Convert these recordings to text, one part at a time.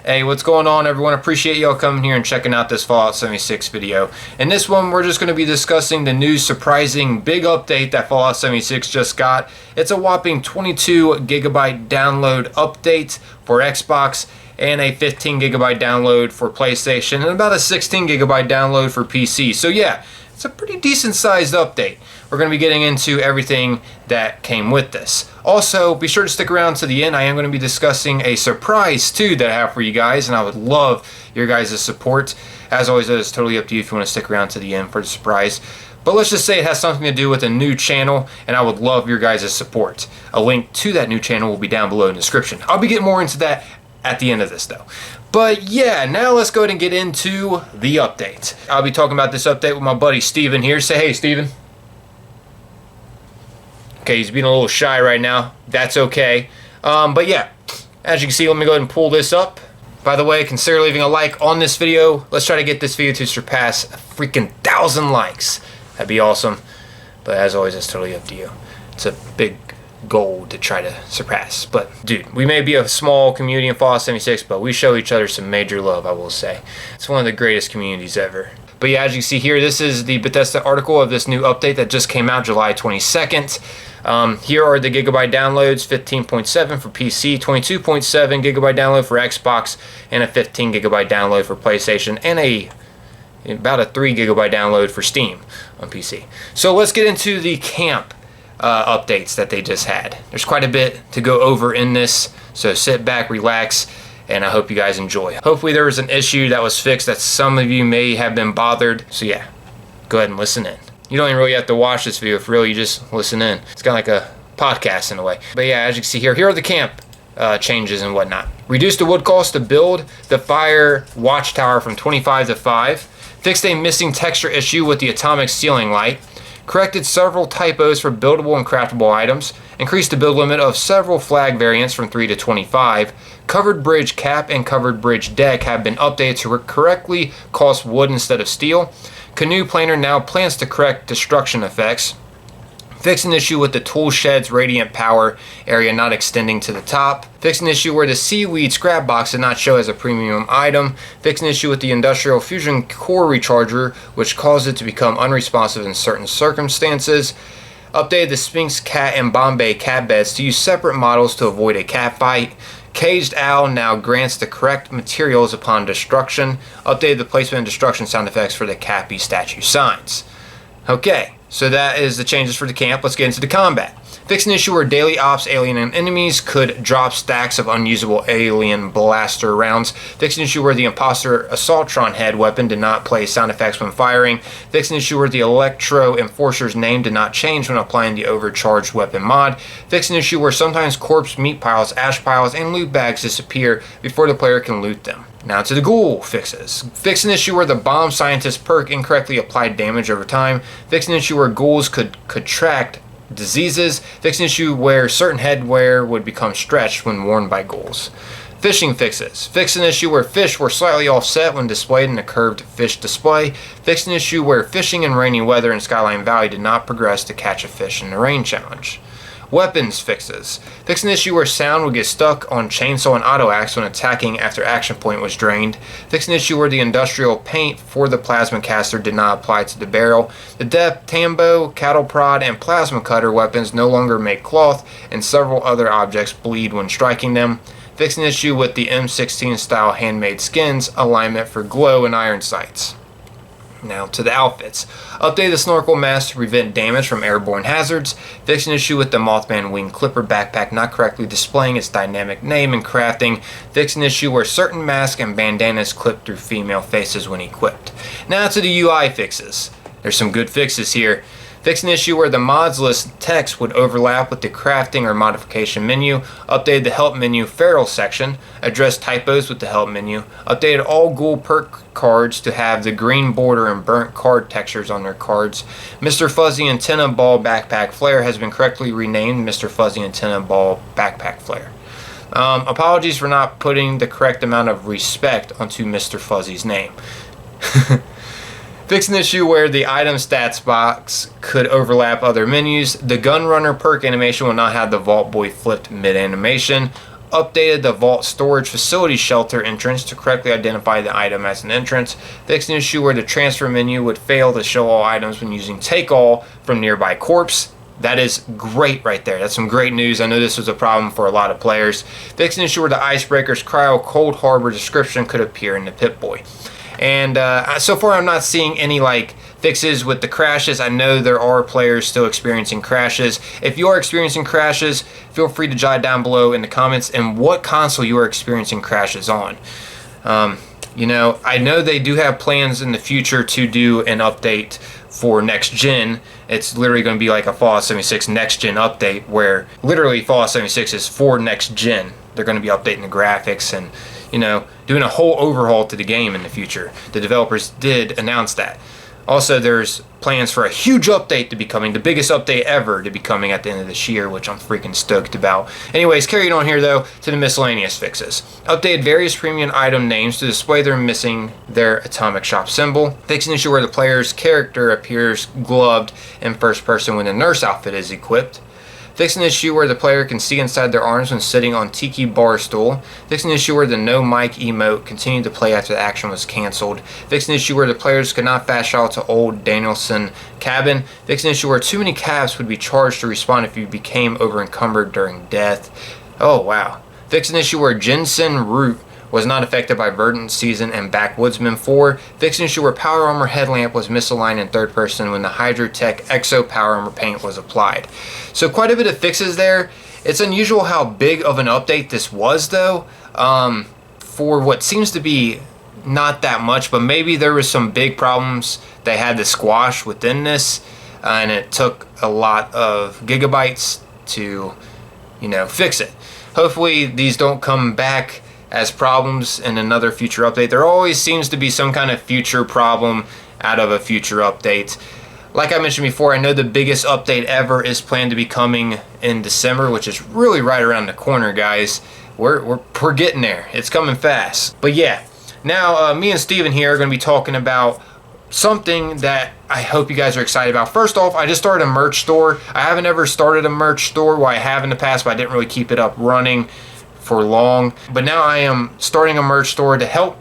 Hey, what's going on, everyone? Appreciate y'all coming here and checking out this Fallout 76 video. In this one, we're just going to be discussing the new surprising big update that Fallout 76 just got. It's a whopping 22 gigabyte download update for Xbox and a 15 gigabyte download for PlayStation and about a 16 gigabyte download for PC. So yeah, it's a pretty decent sized update. We're going to be getting into everything that came with this. Also, be sure to stick around to the end. I am going to be discussing a surprise too that I have for you guys, and I would love your guys' support. As always, it's totally up to you if you want to stick around to the end for the surprise. But let's just say it has something to do with a new channel, and I would love your guys' support. A link to that new channel will be down below in the description. I'll be getting more into that at the end of this though. But yeah, now let's go ahead and get into the update. I'll be talking about this update with my buddy Steven here. Say hey, Steven. Okay, he's being a little shy right now. That's okay. But yeah, as you can see, let me go ahead and pull this up. By the way, consider leaving a like on this video. Let's try to get this video to surpass a freaking 1,000 likes. That'd be awesome. But as always, it's totally up to you. It's a big goal to try to surpass. But dude, we may be a small community in Fallout 76, but we show each other some major love, I will say. It's one of the greatest communities ever. But yeah, as you see here, this is the Bethesda article of this new update that just came out July 22nd. Here are the gigabyte downloads: 15.7 for PC, 22.7 gigabyte download for Xbox, and a 15 gigabyte download for PlayStation, and about a 3 gigabyte download for Steam on PC. So let's get into the camp updates that they just had. There's quite a bit to go over in this, so sit back, relax, and I hope you guys enjoy. Hopefully there was an issue that was fixed that some of you may have been bothered. So yeah, go ahead and listen in. You don't even really have to watch this video for real, you just listen in. It's kind of like a podcast in a way. But yeah, as you can see here are the camp changes and whatnot. Reduced the wood cost to build the fire watchtower from 25 to 5. Fixed a missing texture issue with the atomic ceiling light. Corrected several typos for buildable and craftable items. Increased the build limit of several flag variants from 3 to 25. Covered bridge cap and covered bridge deck have been updated to correctly cost wood instead of steel. Canoe planer now plans to correct destruction effects. Fix an issue with the tool shed's radiant power area not extending to the top. Fix an issue where the seaweed scrap box did not show as a premium item. Fix an issue with the industrial fusion core recharger, which caused it to become unresponsive in certain circumstances. Updated the Sphinx cat and Bombay cat beds to use separate models to avoid a cat fight. Caged Owl now grants the correct materials upon destruction. Updated the placement and destruction sound effects for the Cappy statue signs. Okay, so that is the changes for the camp. Let's get into the combat. Fix an issue where daily ops, alien, and enemies could drop stacks of unusable alien blaster rounds. Fix an issue where the imposter Assaultron head weapon did not play sound effects when firing. Fix an issue where the Electro Enforcer's name did not change when applying the overcharged weapon mod. Fix an issue where sometimes corpse meat piles, ash piles, and loot bags disappear before the player can loot them. Now to the ghoul fixes. Fix an issue where the bomb scientist perk incorrectly applied damage over time. Fix an issue where ghouls could contract diseases. Fix an issue where certain headwear would become stretched when worn by ghouls. Fishing fixes. Fix an issue where fish were slightly offset when displayed in a curved fish display. Fix an issue where fishing in rainy weather in Skyline Valley did not progress to catch a fish in the rain challenge. Weapons fixes. Fix an issue where sound would get stuck on chainsaw and auto axe when attacking after action point was drained. Fix an issue where the industrial paint for the plasma caster did not apply to the barrel. The depth, tambo, cattle prod, and plasma cutter weapons no longer make cloth, and several other objects bleed when striking them. Fix an issue with the M16 style handmade skins, alignment for glow and iron sights. Now to the outfits. Update the snorkel mask to prevent damage from airborne hazards. Fix an issue with the Mothman wing clipper backpack not correctly displaying its dynamic name in crafting. Fix an issue where certain masks and bandanas clip through female faces when equipped. Now to the UI fixes. There's some good fixes here. Fix an issue where the mods list text would overlap with the crafting or modification menu. Updated the help menu feral section. Addressed typos with the help menu. Updated all ghoul perk cards to have the green border and burnt card textures on their cards. Mr. Fuzzy Antenna Ball Backpack Flare has been correctly renamed Mr. Fuzzy Antenna Ball Backpack Flare. Apologies for not putting the correct amount of respect onto Mr. Fuzzy's name. Fix an issue where the item stats box could overlap other menus. The Gunrunner perk animation will not have the Vault Boy flipped mid-animation. updated the vault storage facility shelter entrance to correctly identify the item as an entrance, fixed an issue where the transfer menu would fail to show all items when using take all from nearby corpse. That is great right there. That's some great news. I know this was a problem for a lot of players. Fixed an issue where the Icebreaker's Cryo Cold Harbor description could appear in the Pip-Boy. And so far I'm not seeing any like fixes with the crashes. I know there are players still experiencing crashes. If you are experiencing crashes, feel free to jot down below in the comments and what console you are experiencing crashes on. You know, I know they do have plans in the future to do an update for next gen. It's literally going to be like a Fallout 76 next gen update where literally Fallout 76 is for next gen. They're going to be updating the graphics and, you know, doing a whole overhaul to the game in the future. The developers did announce that. Also, there's plans for a huge update to be coming, the biggest update ever to be coming at the end of this year, which I'm freaking stoked about. Anyways, carrying on here though to the miscellaneous fixes. Updated various premium item names to display their missing their atomic shop symbol. Fixed an issue where the player's character appears gloved in first person when the nurse outfit is equipped. Fix an issue where the player can see inside their arms when sitting on Tiki bar stool. Fix an issue where the no mic emote continued to play after the action was cancelled. Fix an issue where the players could not fast travel to old Danielson cabin. Fix an issue where too many caps would be charged to respawn if you became over encumbered during death. Oh wow. Fix an issue where Jensen Root was not affected by Verdant Season and Backwoodsman 4. Fix an issue where Power Armor headlamp was misaligned in third person when the Hydrotech Exo Power Armor paint was applied. So quite a bit of fixes there. It's unusual how big of an update this was though, for what seems to be not that much, but maybe there was some big problems they had to squash within this, and it took a lot of gigabytes to, you know, fix it. Hopefully these don't come back as problems in another future update. There always seems to be some kind of future problem out of a future update. Like I mentioned before, I know the biggest update ever is planned to be coming in December, which is really right around the corner, guys. We're getting there. It's coming fast. But yeah, now me and Steven here are going to be talking about something that I hope you guys are excited about. First off, I just started a merch store. I haven't ever started a merch store. Well, I have in the past, but I didn't really keep it up running for long. But now I am starting a merch store to help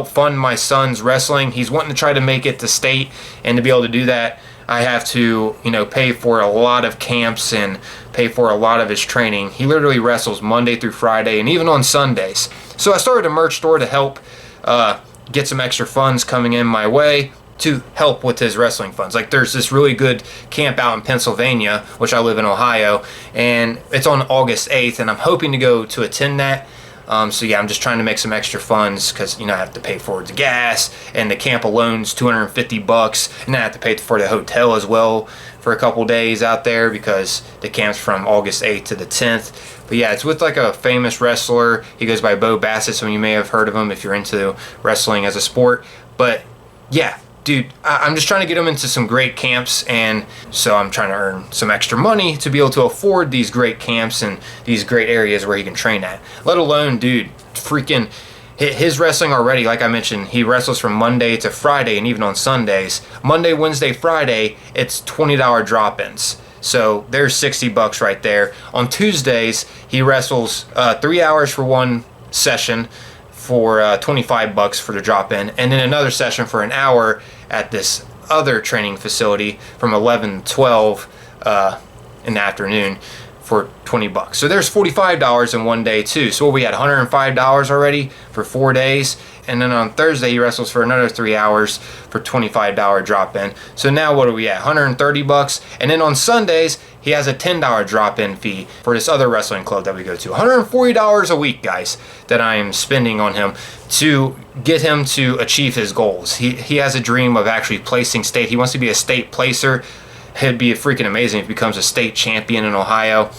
fund my son's wrestling. He's wanting to try to make it to state, and to be able to do that, I have to, you know, pay for a lot of camps and pay for a lot of his training. He literally wrestles Monday through Friday and even on Sundays. So I started a merch store to help get some extra funds coming in my way to help with his wrestling funds. Like there's this really good camp out in Pennsylvania, which I live in Ohio, and it's on August 8th, and I'm hoping to go to attend that. So yeah, I'm just trying to make some extra funds because, you know, I have to pay for the gas, and the camp alone's $250, and I have to pay for the hotel as well for a couple days out there because the camp's from August 8th to the 10th. But yeah, it's with like a famous wrestler. He goes by Bo Bassett, so you may have heard of him if you're into wrestling as a sport. But yeah, dude, I'm just trying to get him into some great camps, and so I'm trying to earn some extra money to be able to afford these great camps and these great areas where he can train at. Let alone, dude, freaking his wrestling already, like I mentioned, he wrestles from Monday to Friday and even on Sundays. Monday, Wednesday, Friday, it's $20 drop-ins. So there's $60 right there. On Tuesdays, he wrestles 3 hours for one session for $25 for the drop-in, and then another session for an hour at this other training facility from 11 to 12 in the afternoon for $20. So there's $45 in one day too. So we had $105 already for 4 days, and then on Thursday he wrestles for another 3 hours for $25 drop-in. So now what are we at? $130, and then on Sundays he has a $10 drop-in fee for this other wrestling club that we go to. $140 a week, guys, that I am spending on him to get him to achieve his goals. He has a dream of actually placing state. He wants to be a state placer. It'd be freaking amazing if he becomes a state champion in Ohio,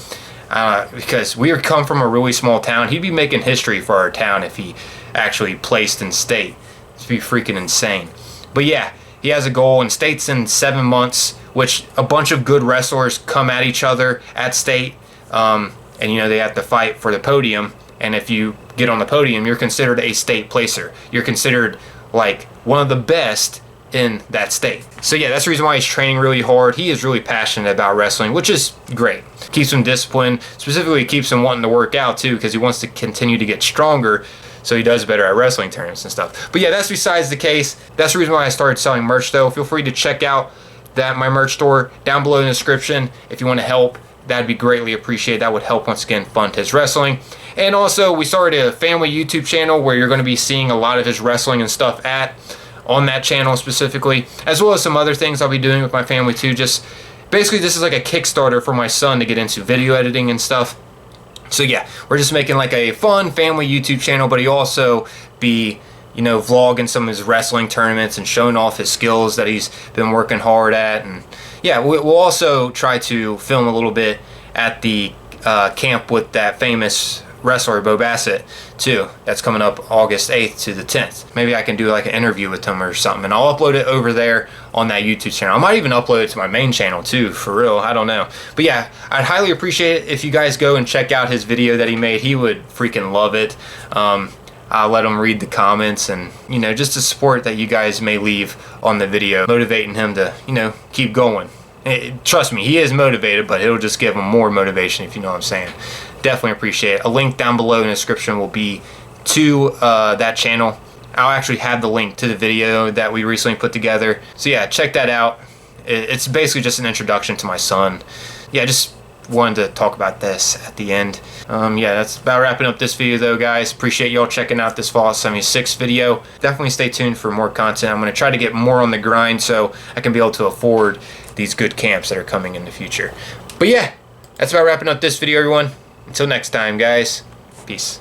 because we come from a really small town. He'd be making history for our town if he actually placed in state. It'd be freaking insane. But yeah, he has a goal, and state's in 7 months, which a bunch of good wrestlers come at each other at state, and you know, they have to fight for the podium. And if you get on the podium, you're considered a state placer. You're considered like one of the best in that state. So yeah, that's the reason why he's training really hard. He is really passionate about wrestling, which is great. Keeps him disciplined, specifically keeps him wanting to work out too, because he wants to continue to get stronger so he does better at wrestling tournaments and stuff. But yeah, that's besides the case. That's the reason why I started selling merch though. Feel free to check out my merch store down below in the description if you want to help. That'd be greatly appreciated. That would help once again fund his wrestling. And also, we started a family YouTube channel where you're going to be seeing a lot of his wrestling and stuff on that channel specifically, as well as some other things I'll be doing with my family too. Just basically, this is like a Kickstarter for my son to get into video editing and stuff. So yeah, we're just making like a fun family YouTube channel, but he'll also be, you know, vlogging some of his wrestling tournaments and showing off his skills that he's been working hard at. And yeah, we'll also try to film a little bit at the camp with that famous wrestler Bo Bassett too. That's coming up August 8th to the 10th. Maybe I can do like an interview with him or something, and I'll upload it over there on that YouTube channel. I might even upload it to my main channel too, for real. I don't know. But yeah, I'd highly appreciate it if you guys go and check out his video that he made. He would freaking love it. I'll let him read the comments, and you know, just the support that you guys may leave on the video, motivating him to, you know, keep going. Trust me, he is motivated, but it'll just give him more motivation, if you know what I'm saying. Definitely appreciate it. A link down below in the description will be to that channel. I'll actually have the link to the video that we recently put together. So yeah, check that out. It's basically just an introduction to my son. Yeah, just wanted to talk about this at the end. Yeah, that's about wrapping up this video though, guys. Appreciate y'all checking out this Fallout 76 video. Definitely stay tuned for more content. I'm going to try to get more on the grind so I can be able to afford these good camps that are coming in the future. But yeah, that's about wrapping up this video, everyone. Until next time, guys. Peace.